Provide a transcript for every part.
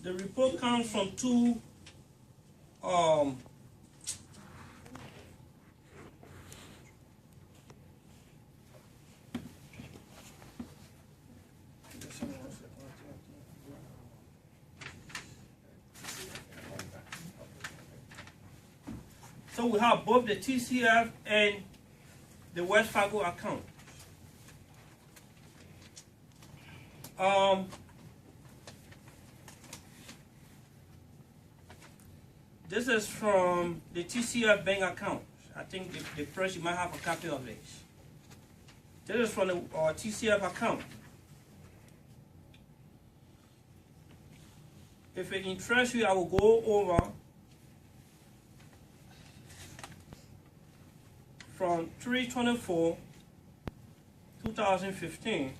The report comes from two so we have both the TCF and the West Fargo account. This is from the TCF bank account. I think the press, you might have a copy of this. This is from the TCF account. If it interests you, I will go over from 3/24/2015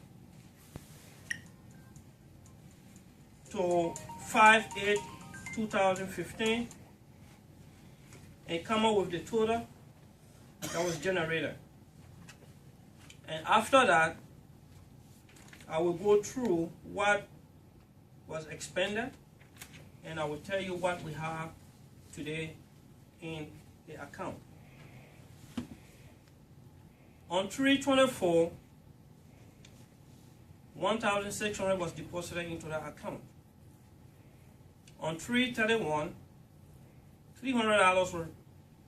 to 5/8/2015 and come up with the total that was generated. And after that, I will go through what was expended, and I will tell you what we have today in the account. On 3/24, 1,600 was deposited into that account. On 3/31, $300 were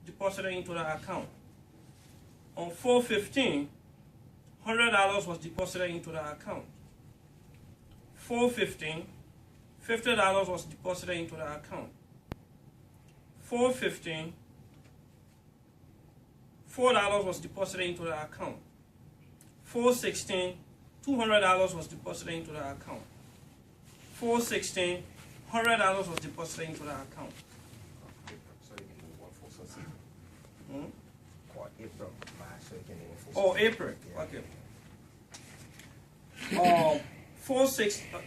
deposited into that account. On 4/15, $100 was deposited into that account. 4/15, $50 was deposited into that account. 4/15, $4 was deposited into the account. 4/16, $200 was deposited into the account. 4/16, $100 was deposited into the account. April. Oh, April. Okay.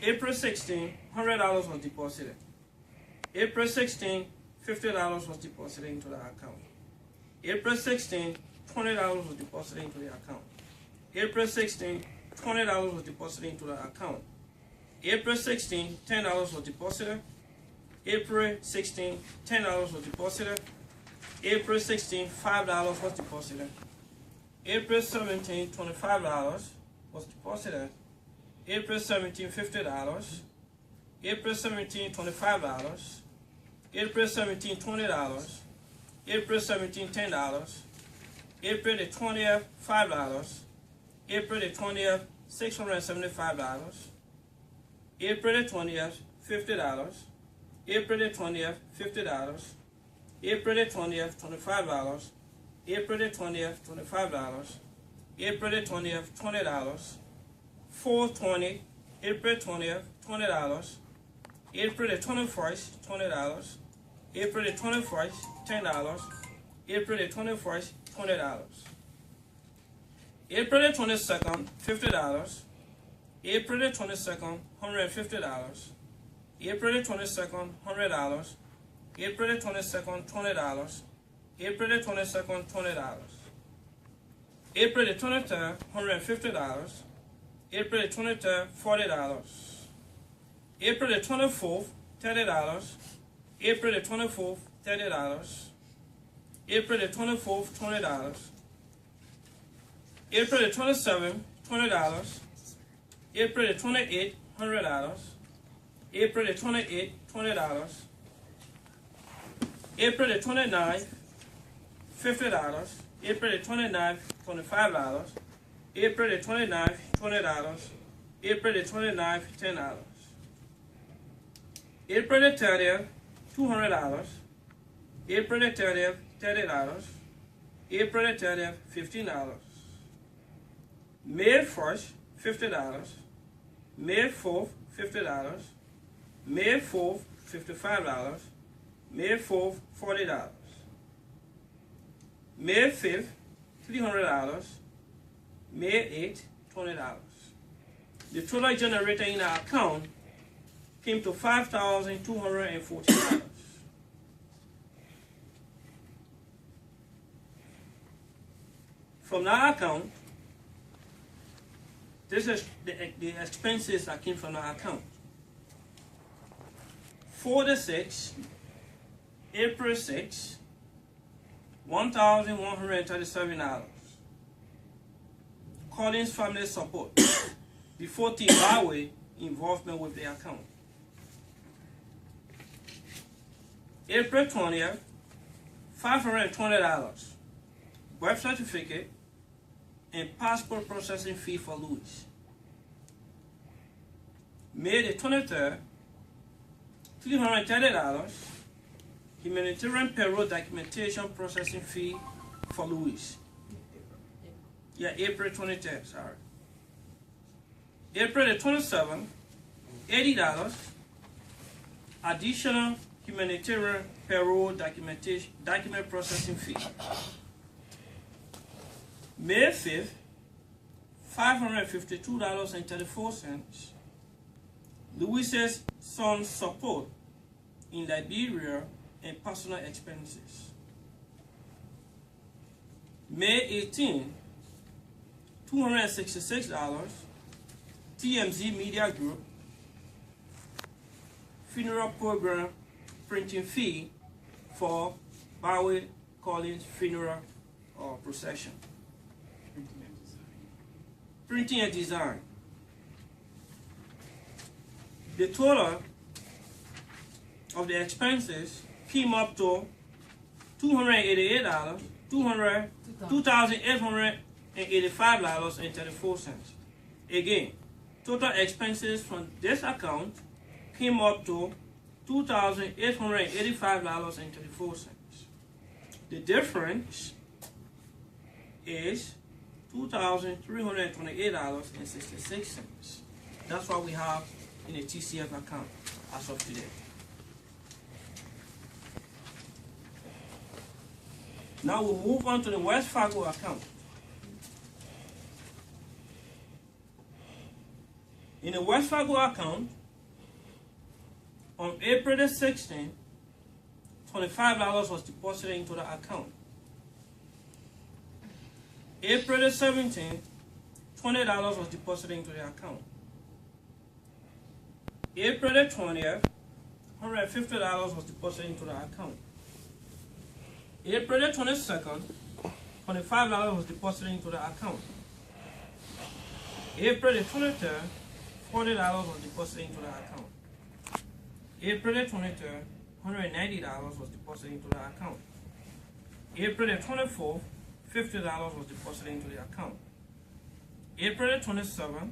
April 16, $100 was deposited. April 16, $50 was deposited into the account. April 16, $20 was deposited into the account. April 16, $20 was deposited into the account. April 16, $10 was deposited. April 16, $10 was deposited. April 16, $5 was deposited. April 17, $25 was deposited. April 17, $50. April 17, $25. April 17, $20. April 17, $10. April the 20th, $5. April the 20th, $675. April the 20th, $50. April the 20th, $50. April the 20th, $25. April the 20th, $25. April the 20th, $20. 4/20, April 20th, $20. April the 21st, $20. April the 21st, $10. April the 21st, $20. April the 22nd, $50. April the 22nd, $150. April the 22nd, $100. April the 22nd, $20. April the 22nd, $20. April the 23rd, $150. April the 23rd, $40. April the 24th, $30. April the 24th, $30. April the 24th, $20. April the 27th, $20. April the 28th, $100. April the 28th, $20. April the 29th, $50. April the 29th, $25. April the 29th, $20. April the 29th, $10. April the 30th, $200. April the 30th, $30. April the 30th, $15. May 1st, $50. May 4th, $50. May 4th, $55. May 4th, $40. May 5th, $300. May 8th, $20. The total generated in our account came to $5,240. From that account, this is the expenses that came from our account. 46, April 6, $1,137. Collins family support before Team Barway involvement with the account. April 20th, $520. Birth certificate and passport processing fee for Louise. May the 23rd, $330. Humanitarian parole documentation processing fee for Louise. Yeah, April 23rd, sorry. April the 27th, $80. Additional humanitarian parole document processing fee. May 5th, $552.34. Louise's son's support in Liberia and personal expenses. May 18, $266. TMZ Media Group funeral program printing fee for Barway Collins funeral procession. Printing and design. The total of the expenses came up to $288, $2,885.34. Again, total expenses from this account came up to $2,885.34. The difference is $2,328.66. That's what we have in the TCF account as of today. Now we'll move on to the West Fargo account. In the West Fargo account, on April the 16th, $25 was deposited into the account. April the 17th, $20 was deposited into the account. April the 20th, $150 was deposited into the account. April the 22nd, $25 was deposited into the account. April the 23rd, $40 was deposited into the account. April the 23rd, $190 was deposited into the account. April the 24th, $50 was deposited into the account. April the 27th,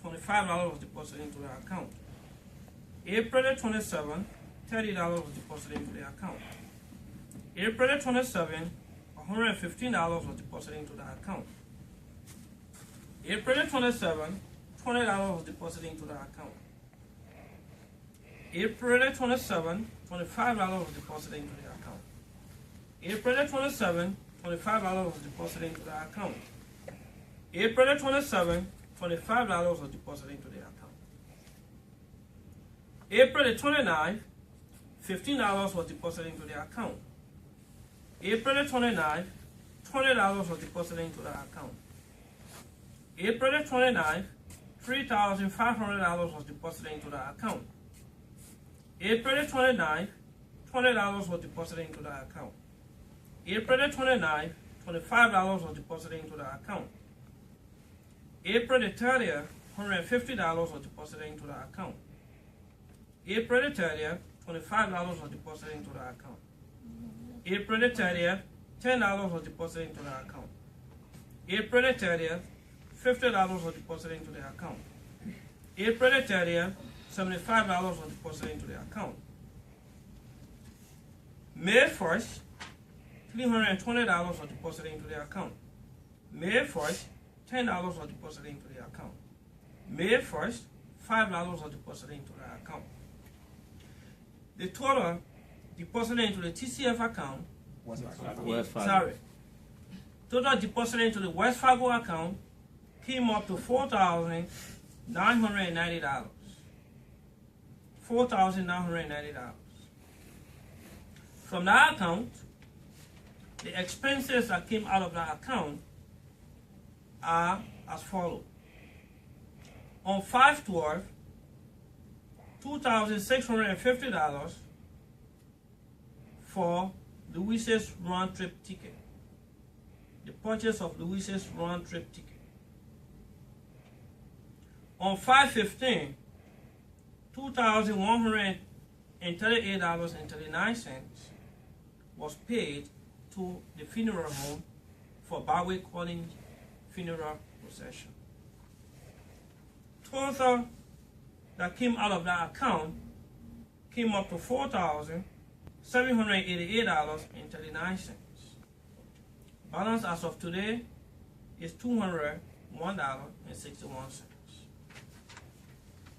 $25 was deposited into the account. April the 27th, $30 was deposited into the account. April the 27th, $115 was deposited into the account. April the 27th, $20 was deposited into the account. April the 27th, $25 was deposited into the account. April the 27th, $25 was deposited into the account. April the 27th, $25 was deposited into the account. April the 29th, $15 was deposited into the account. April the 29th, $20 was deposited into the account. April the 29th, $3,500 was deposited into the account. April the 29th, $20 was deposited into the account. April the 29th, $25 was deposited into the account. April the 30th, $150 was deposited into the account. April the 30th, $25 was deposited into the account. April the 30th, $10 was deposited into the account. April the 30th, $50 was deposited into the account. April the 30th, $75 was deposited into the account. May 1st, $320 was deposited into the account. May 1st, $10 was deposited into the account. May 1st, $5 was deposited into the account. The total deposited into the TCF account, total deposited into the West Fargo account came up to $4,990. $4,990. From that account, the expenses that came out of that account are as follows. On $2,650 for Louise's round-trip ticket. The purchase of Louise's round-trip ticket. On 5/15, $2,138.39 was paid to the funeral home for Barway Collins funeral procession. Total that came out of that account came up to $4,788.39. Balance as of today is $201.61.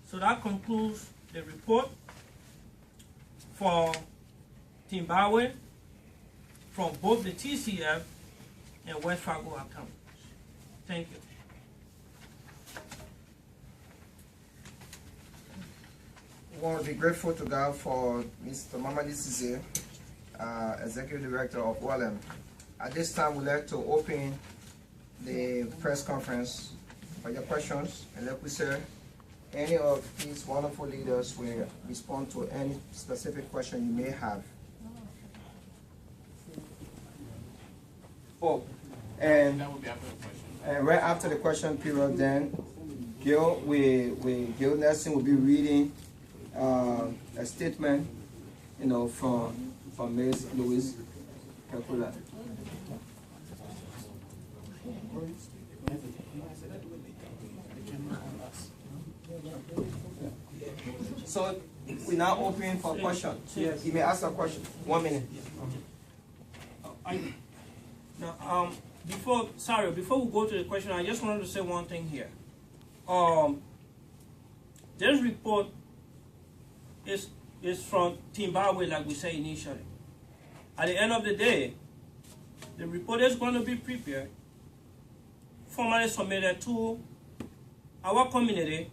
So that concludes the report for Team Barway from both the TCF and West Fargo accounts. Thank you. We want to be grateful to God for Mr. Mamadi Cisse, Executive Director of OLM. At this time, we'd like to open the press conference for your questions. And like we said, any of these wonderful leaders will respond to any specific question you may have. Oh, and that would be after the question. And right after the question period, then Gil Nelson will be reading a statement, from Ms. Louise Karluah. So we now open for questions. Yes. You may ask a question. 1 minute. Before we go to the question, I just wanted to say one thing here. This report is from Team Barway, like we said initially. At the end of the day, the report is going to be prepared, formally submitted to our community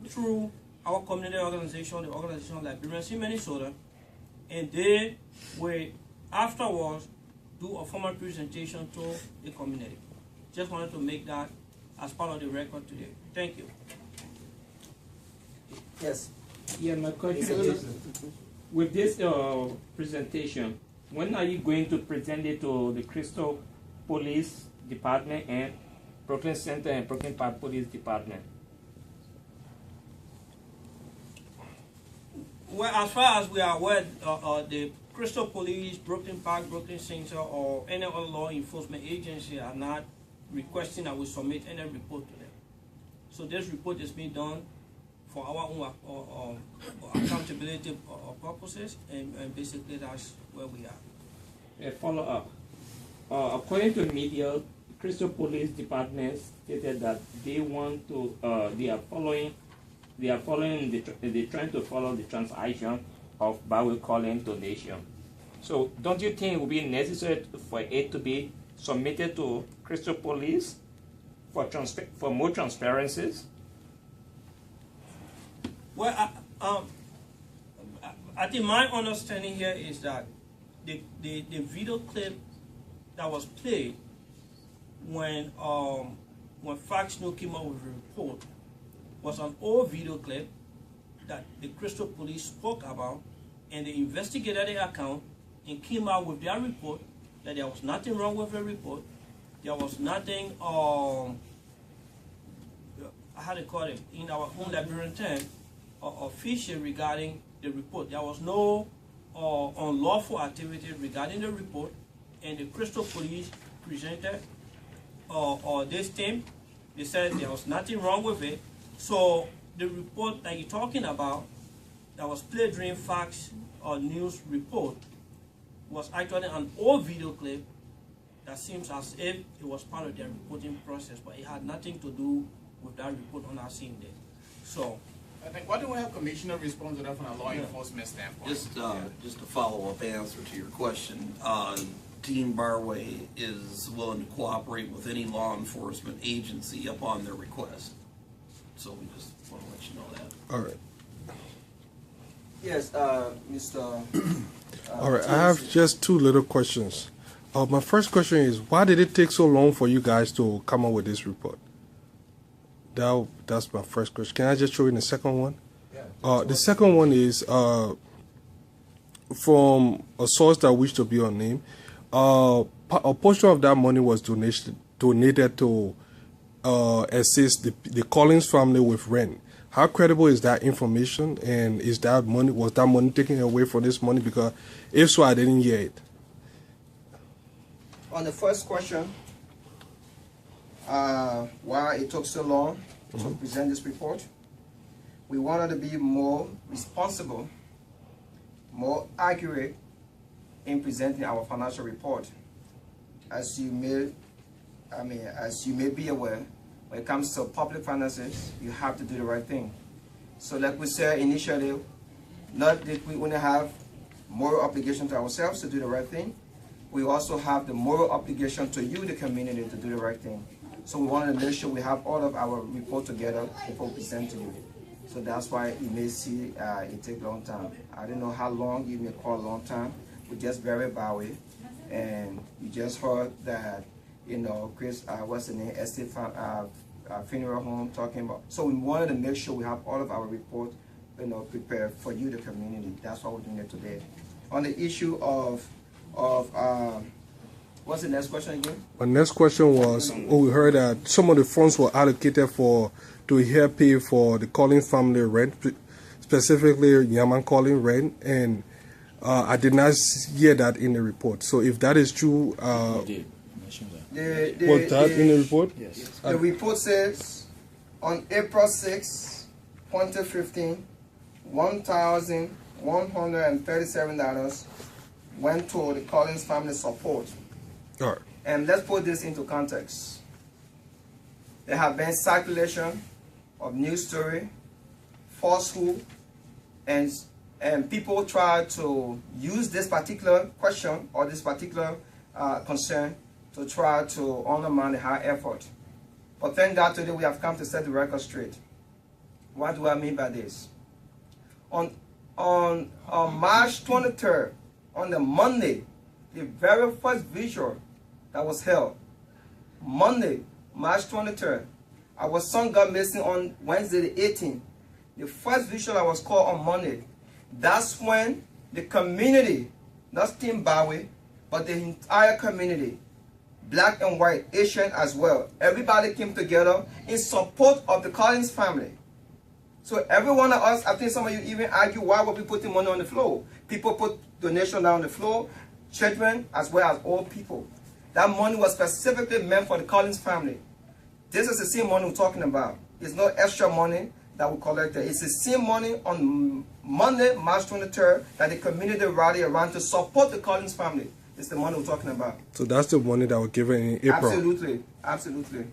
through our community organization, the Organization of Liberians in Minnesota, and they will afterwards do a formal presentation to the community. Just wanted to make that as part of the record today. Thank you. Yes. Yeah, my question is, with this presentation, when are you going to present it to the Crystal Police Department and Brooklyn Center and Brooklyn Park Police Department? Well, as far as we are aware, the Crystal Police, Brooklyn Park, Brooklyn Center, or any other law enforcement agency are not requesting that we submit any report to them. So this report is being done for our own accountability purposes, and basically that's where we are. A follow-up. According to media, Crystal Police Department stated that they're trying to follow the transaction of Barway Collins donation. So don't you think it would be necessary for it to be submitted to Crystal Police for more transparencies? Well, I think my understanding here is that the video clip that was played when Fox News came out with a report was an old video clip that the Crystal Police spoke about, and they investigated the account and came out with their report that there was nothing wrong with the report. There was nothing, how to call it, in our own Liberian term, official regarding the report. There was no unlawful activity regarding the report, and the Crystal Police presented this team. They said there was nothing wrong with it. So the report that you're talking about that was played during Fox News report was actually an old video clip that seems as if it was part of their reporting process, but it had nothing to do with that report on our scene day. So I think, why don't we have Commissioner respond to that from a law enforcement standpoint? Just a follow-up answer to your question. Team Barway is willing to cooperate with any law enforcement agency upon their request. So we just want to let you know that. All right. Yes, Mr. All right, I have just two little questions. My first question is, why did it take so long for you guys to come up with this report? That's my first question. Can I just throw in the second one? Yeah. The second one is from a source that wished to be unnamed. A portion of that money was donated to assist the Collins family with rent. How credible is that information, and was that money taken away from this money? Because if so, I didn't hear it. On the first question, why it took so long to present this report, we wanted to be more responsible, more accurate in presenting our financial report. As you may be aware, when it comes to public finances, you have to do the right thing. So like we said initially, not that we only have moral obligation to ourselves to do the right thing, we also have the moral obligation to you, the community, to do the right thing. So we wanted to make sure we have all of our report together before we present to you. So that's why you may see it take a long time. I don't know how long you may call a long time. We just buried Barway, and you just heard that, you know, Chris, what's the name, Estate Funeral Home talking about. So we wanted to make sure we have all of our report, you know, prepared for you, the community. That's why we're doing it today. On the issue of what's the next question again? My next question was, we heard that some of the funds were allocated to help pay for the Collins family rent, specifically Yaman Collins rent, and I did not hear that in the report. So if that is true, was that in the report? Yes. The report says on April 6, 2015, $1,137 went to the Collins family support. All right. And let's put this into context. There have been circulation of news story, falsehood, and people try to use this particular question or this particular concern to try to undermine the high effort. But thank God today we have come to set the record straight. What do I mean by this? On March 23rd, on the Monday, the very first visual that was held, Monday, March 23rd, our son got missing on Wednesday the 18th. The first visual that was called on Monday, that's when the community, not Team Barway, but the entire community, black and white, Asian as well, everybody came together in support of the Collins family. So every one of us, I think some of you even argue, why were we putting money on the floor? People put donation down on the floor, children as well as old people. That money was specifically meant for the Collins family. This is the same money we're talking about. It's not extra money that we collected. It's the same money on Monday, March 23rd, that the community rallied around to support the Collins family. It's the money we're talking about. So that's the money that was given in April. Absolutely, absolutely.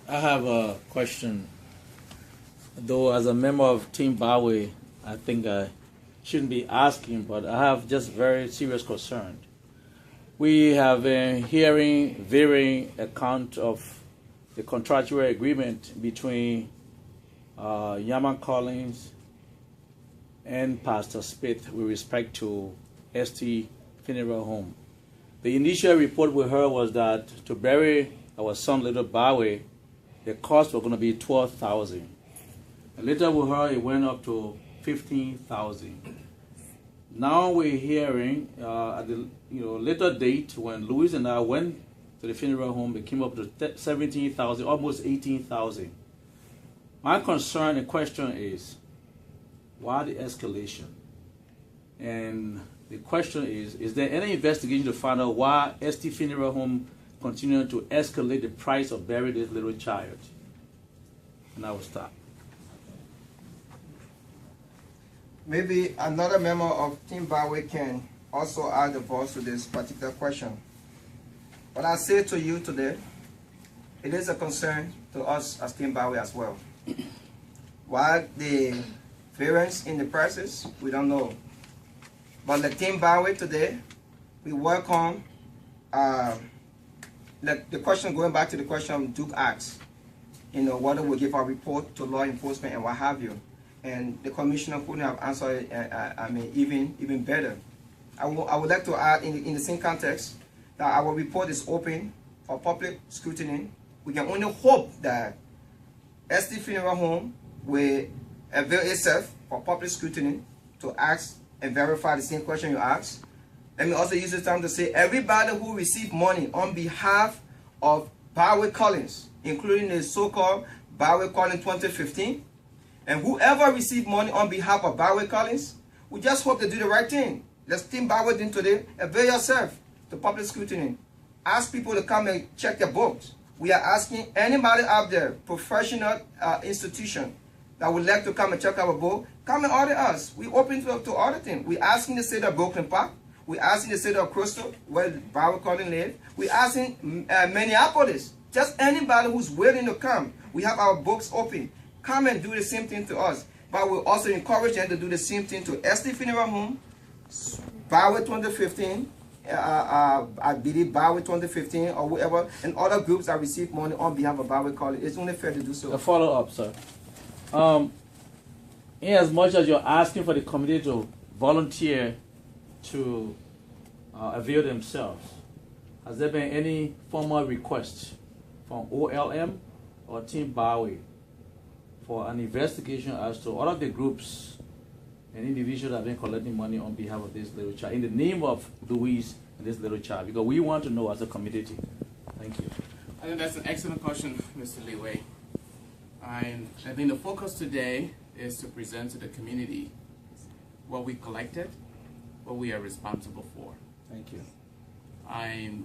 I have a question. Though as a member of Team Barway, I think I shouldn't be asking, but I have just very serious concern. We have been hearing varying account of the contractual agreement between Yaman Collins and Pastor Smith with respect to ST Funeral Home. The initial report we heard was that to bury our son, little Barway, the cost was going to be $12,000. Later we heard it went up to $15,000. Now we're hearing at the later date when Louise and I went to the funeral home, it came up to $17,000, almost $18,000. My concern and question is, why the escalation? And the question is there any investigation to find out why ST Funeral Home continued to escalate the price of burying this little child? And I will stop. Maybe another member of Team Barway can also add a voice to this particular question. But I say to you today, it is a concern to us as Team Barway as well. Why the variance in the prices, we don't know. But the Team Barway today, we welcome the question, going back to the question Duke asked, whether we give our report to law enforcement and what have you. And the commissioner couldn't have answered even better. I would like to add in the same context that our report is open for public scrutiny. We can only hope that ST Funeral Home will avail itself for public scrutiny to ask and verify the same question you asked. Let me also use this time to say everybody who received money on behalf of Barway Collins, including the so-called Barway Collins 2015, and whoever received money on behalf of Barway Collins, we just hope they do the right thing. Let's Team Barway doing today. Avail yourself to public scrutiny. Ask people to come and check their books. We are asking anybody out there, professional institution, that would like to come and check our book, come and audit us. We open to auditing. We're asking the state of Brooklyn Park. We're asking the state of Crystal, where Barway Collins live. We're asking Minneapolis. Just anybody who's willing to come. We have our books open. Come and do the same thing to us. But we also encourage them to do the same thing to Esty Funeral Home, Barway 2015, I believe Barway 2015 or whoever, and other groups that receive money on behalf of Barway College. It's only fair to do so. A follow-up, sir. In as much as you're asking for the committee to volunteer to avail themselves, has there been any formal request from OLM or Team Barway for an investigation as to all of the groups and individuals that have been collecting money on behalf of this little child, in the name of Louise and this little child? Because we want to know as a community. Thank you. I think that's an excellent question, Mr. Leeway. I think the focus today is to present to the community what we collected, what we are responsible for. Thank you.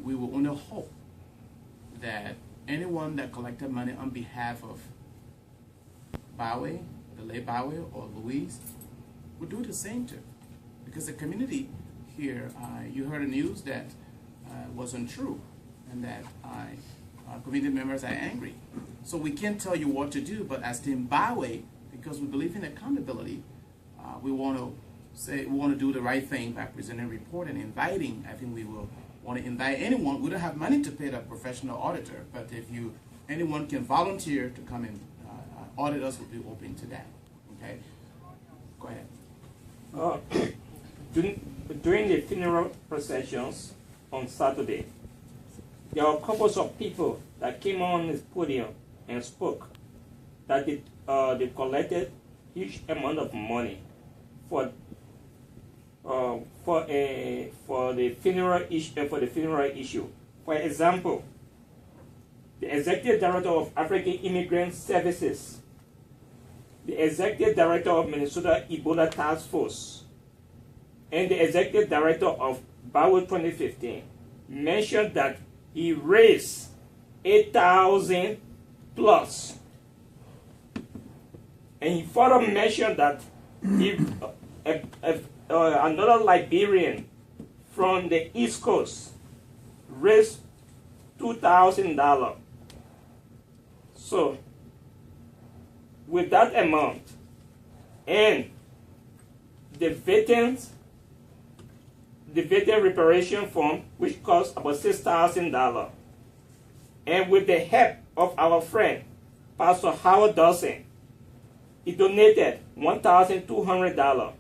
We will only hope that anyone that collected money on behalf of Barway, the late Barway, or Louise, would do the same too. Because the community here, you heard the news that wasn't true, and that community members are angry. So we can't tell you what to do, but as Team Barway, because we believe in accountability, we want to do the right thing by presenting a report and inviting. I think we will want to invite anyone. We don't have money to pay the professional auditor, but if anyone can volunteer to come and audit us, we'll be open to that. Okay, go ahead. During the funeral processions on Saturday, there were couples of people that came on this podium and spoke that they collected huge amount of money for the funeral issue. For example, the Executive Director of African Immigrant Services, the Executive Director of Minnesota Ebola Task Force, and the Executive Director of Barway 2015 mentioned that he raised 8,000 plus. And he further mentioned that another Liberian from the East Coast raised $2,000. So, with that amount and the veteran reparation fund, which cost about $6,000, and with the help of our friend Pastor Howard Dawson, he donated $1,200.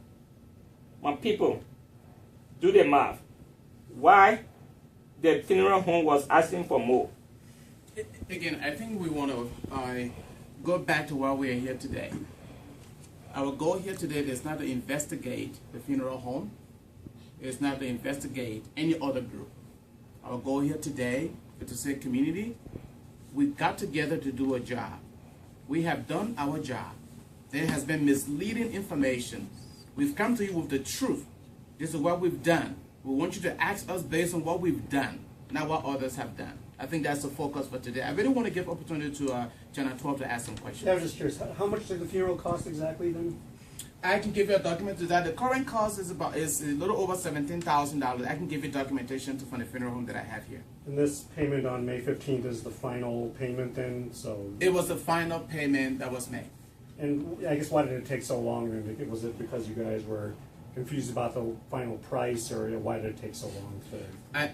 My people, do the math. Why the funeral home was asking for more? Again, I think we want to go back to why we are here today. Our goal here today is not to investigate the funeral home. It's not to investigate any other group. Our goal here today is to say, community, we got together to do a job. We have done our job. There has been misleading information. We've come to you with the truth. This is what we've done. We want you to ask us based on what we've done, not what others have done. I think that's the focus for today. I really want to give opportunity to Channel 12 to ask some questions. Yeah, I was just curious, how much does the funeral cost exactly then? I can give you a document to that. The current cost is a little over $17,000. I can give you documentation from the funeral home that I have here. And this payment on May 15th is the final payment then? So it was the final payment that was made. And I guess why did it take so long? Was it because you guys were confused about the final price, or why did it take so long to?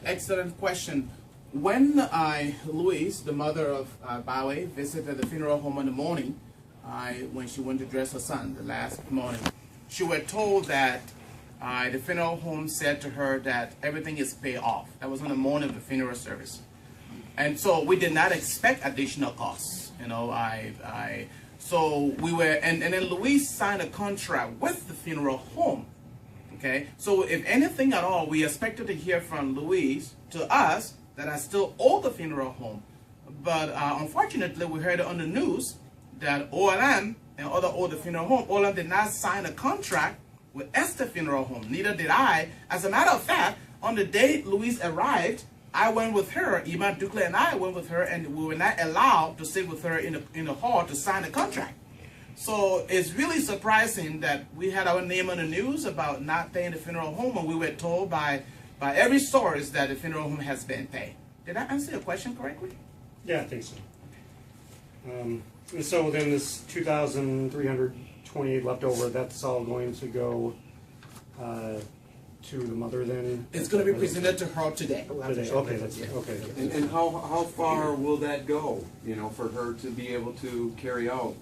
Excellent question. When Louise, the mother of Barway, visited the funeral home in the morning, when she went to dress her son the last morning, she was told that the funeral home said to her that everything is paid off. That was on the morning of the funeral service. And so we did not expect additional costs. You know, So we were, and then Louise signed a contract with the funeral home. Okay, so if anything at all, we expected to hear from Louise to us that I still owe the funeral home. But unfortunately, we heard on the news that OLM and other older funeral home, OLM did not sign a contract with Esther Funeral Home. Neither did I. As a matter of fact, on the day Louise arrived, I went with her. Iman Dukle and I went with her, and we were not allowed to sit with her in the hall to sign the contract. So it's really surprising that we had our name on the news about not paying the funeral home, and we were told by every source that the funeral home has been paid. Did I answer your question correctly? Yeah, I think so. And so then this 2,328 left over, that's all going to go to the mother then? It's going to be presented to her today. Today. Okay, that's okay. And how far will that go, you know, for her to be able to carry out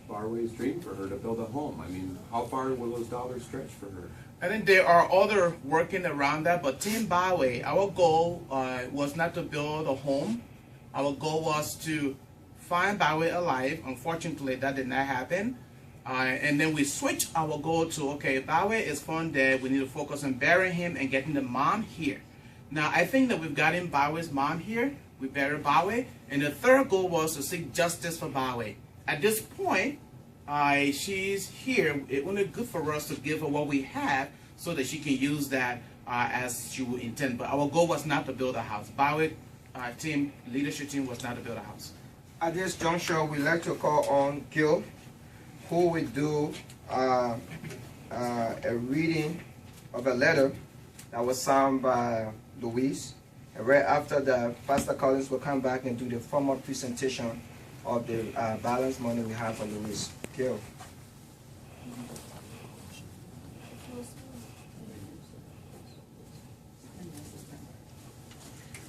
Barway's dream for her to build a home? I mean, how far will those dollars stretch for her? I think there are other working around that, but Team Barway, our goal was not to build a home. Our goal was to find Barway alive. Unfortunately, that did not happen. And then we switched our goal to, okay, Barway is found dead. We need to focus on burying him and getting the mom here. Now, I think that we've gotten Barway's mom here. We buried Barway. And the third goal was to seek justice for Barway. At this point, she's here. It would be good for us to give her what we have so that she can use that as she would intend. But our goal was not to build a house. Barway leadership team was not to build a house. At this juncture, we'd like to call on Gil, who will do a reading of a letter that was signed by Louise. And right after that, Pastor Collins will come back and do the formal presentation of the balance money we have for Louise. Gil.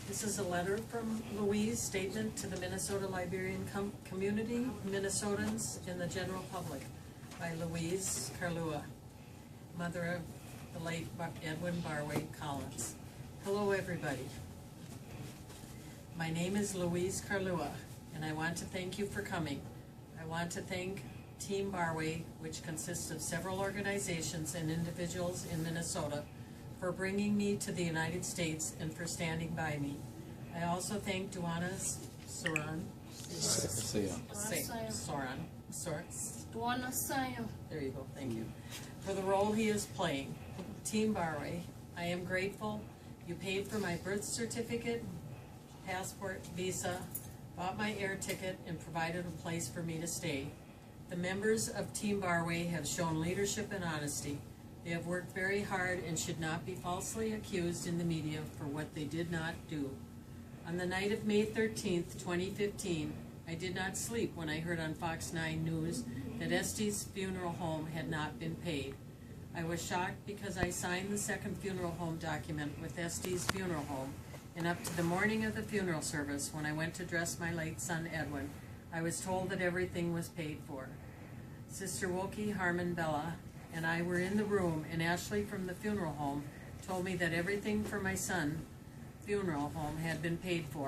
This is a letter from Louise, statement to the Minnesota Liberian community, Minnesotans, and the general public, by Louise Karluah, mother of the late Edwin Barway Collins. Hello, everybody. My name is Louise Karluah, and I want to thank you for coming. I want to thank Team Barway, which consists of several organizations and individuals in Minnesota, for bringing me to the United States and for standing by me. I also thank Duana Soran. There you go, thank you. For the role he is playing. Team Barway, I am grateful. You paid for my birth certificate, passport, visa, bought my air ticket, and provided a place for me to stay. The members of Team Barway have shown leadership and honesty. They have worked very hard and should not be falsely accused in the media for what they did not do. On the night of May 13th, 2015, I did not sleep when I heard on Fox 9 News that Este's funeral home had not been paid. I was shocked because I signed the second funeral home document with Este's funeral home, and up to the morning of the funeral service, when I went to dress my late son Edwin, I was told that everything was paid for. Sister Woki Harmon Bella and I were in the room, and Ashley from the funeral home told me that everything for my son's funeral home had been paid for.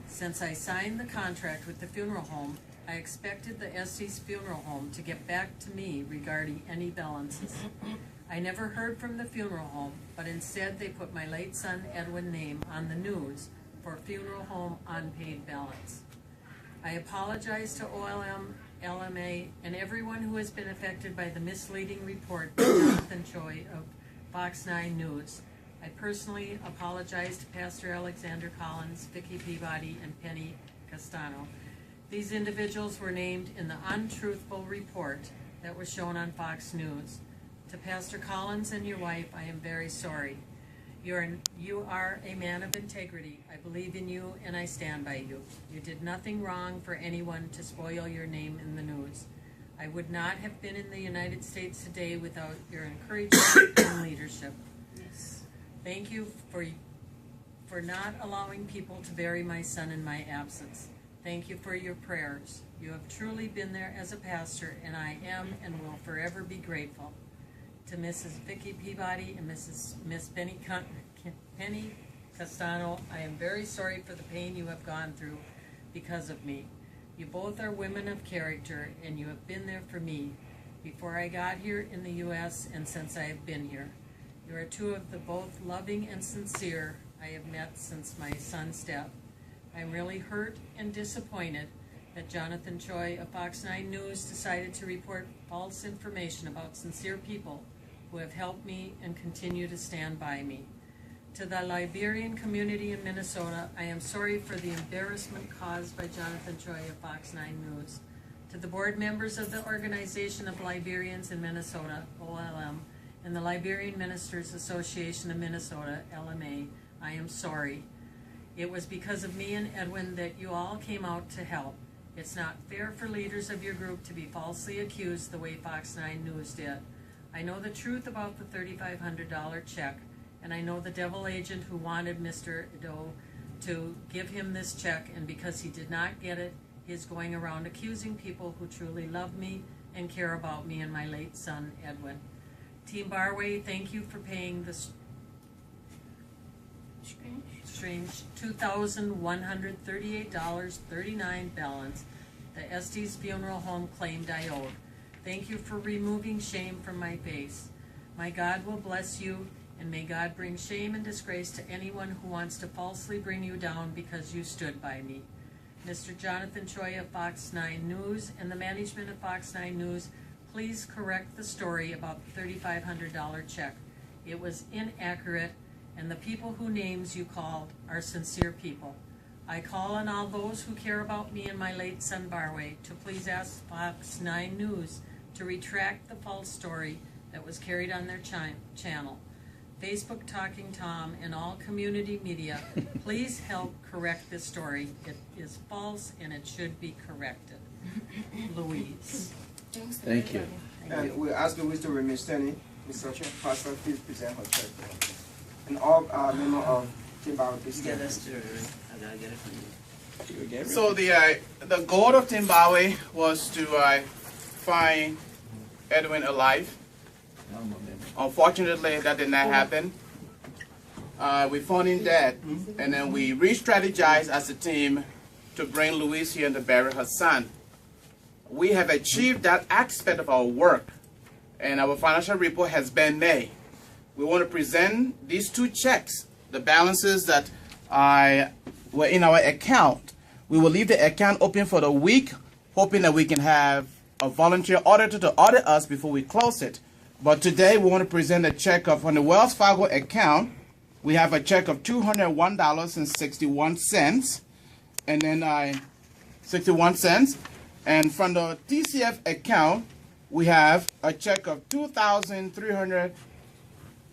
Since I signed the contract with the funeral home, I expected the Estes Funeral Home to get back to me regarding any balances. I never heard from the funeral home, but instead they put my late son Edwin's name on the news for funeral home unpaid balance. I apologize to OLM, LMA, and everyone who has been affected by the misleading report by Jonathan Choi of Fox 9 News. I personally apologize to Pastor Alexander Collins, Vicki Peabody, and Penny Castano. These individuals were named in the untruthful report that was shown on Fox News. To Pastor Collins and your wife, I am very sorry. You are a man of integrity. I believe in you and I stand by you. You did nothing wrong for anyone to spoil your name in the news. I would not have been in the United States today without your encouragement and leadership. Yes. Thank you for not allowing people to bury my son in my absence. Thank you for your prayers. You have truly been there as a pastor, and I am and will forever be grateful. To Mrs. Vicki Peabody and Miss Penny Castano, I am very sorry for the pain you have gone through because of me. You both are women of character, and you have been there for me before I got here in the U.S. and since I have been here. You are two of the both loving and sincere I have met since my son's death. I'm really hurt and disappointed that Jonathan Choi of Fox 9 News decided to report false information about sincere people who have helped me and continue to stand by me. To the Liberian community in Minnesota, I am sorry for the embarrassment caused by Jonathan Choi of Fox 9 News. To the board members of the Organization of Liberians in Minnesota, OLM, and the Liberian Ministers Association of Minnesota, LMA, I am sorry. It was because of me and Edwin that you all came out to help. It's not fair for leaders of your group to be falsely accused the way Fox 9 News did. I know the truth about the $3,500 check, and I know the devil agent who wanted Mr. Doe to give him this check, and because he did not get it, he is going around accusing people who truly love me and care about me and my late son, Edwin. Team Barway, thank you for paying the strange $2,138.39 balance the Estes Funeral Home claimed I owed. Thank you for removing shame from my face. My God will bless you, and may God bring shame and disgrace to anyone who wants to falsely bring you down because you stood by me. Mr. Jonathan Choi of Fox 9 News and the management of Fox 9 News, please correct the story about the $3,500 check. It was inaccurate, and the people whose names you called are sincere people. I call on all those who care about me and my late son Barway to please ask Fox 9 News to retract the false story that was carried on their channel. Facebook Talking Tom and all community media, please help correct this story. It is false and it should be corrected. Louise. Thank you. And we ask Louise to remain standing. Mr. Pastor, please present her check. And all members of Team Barway, please stand. So the goal of Team Barway was to find Edwin alive. Unfortunately, that did not happen. We found him dead, and then we re-strategized as a team to bring Louise here and to bury her son. We have achieved that aspect of our work, and our financial report has been made. We want to present these two checks, the balances that were in our account. We will leave the account open for the week, hoping that we can have a volunteer auditor to audit us before we close it. But today we want to present a check of, on the Wells Fargo account, we have a check of $201.61, and then 61 cents. And from the TCF account, we have a check of $2,300.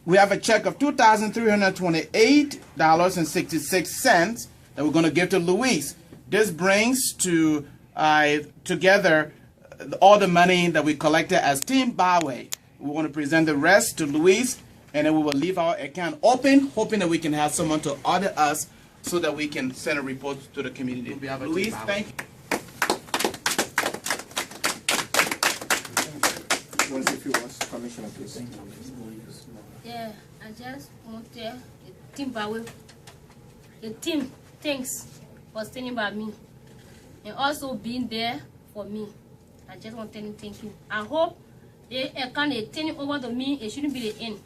We have a check of $2,328.66 that we're going to give to Louise. This brings to together all the money that we collected as Team Barway. We want to present the rest to Louise, and then we will leave our account open, hoping that we can have someone to audit us so that we can send a report to the community. Louise, thank you. Commissioner, please. Yeah, I just want to tell Team Barway, the team, thanks for standing by me and also being there for me. I just want to tell you thank you. I hope they can turn it over to me. It shouldn't be the end.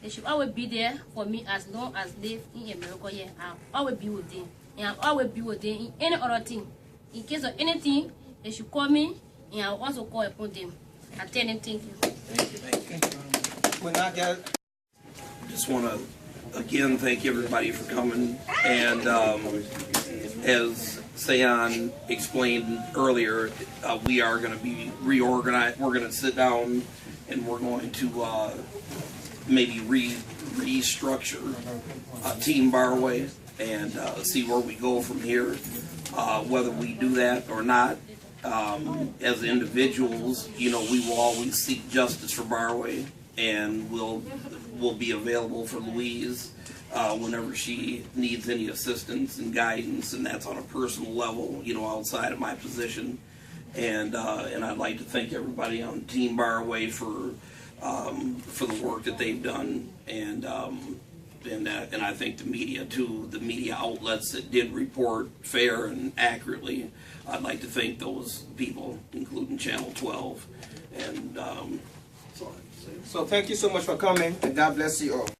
They should always be there for me as long as they in America. Yeah, I'll always be with them, and I'll always be with them in any other thing. In case of anything, they should call me, and I'll also call upon them. I tell them thank you. Thank you. Just want to again thank everybody for coming, and as Sayan explained earlier, we are going to be reorganized. We're going to sit down and we're going to maybe restructure Team Barway and see where we go from here. Whether we do that or not, as individuals, you know, we will always seek justice for Barway, and we'll be available for Louise whenever she needs any assistance and guidance, and that's on a personal level, you know, outside of my position. And I'd like to thank everybody on Team Barway for the work that they've done, and and I think the media too, the media outlets that did report fair and accurately, I'd like to thank those people, including Channel 12, and that's all I have to say. So thank you so much for coming, and God bless you all.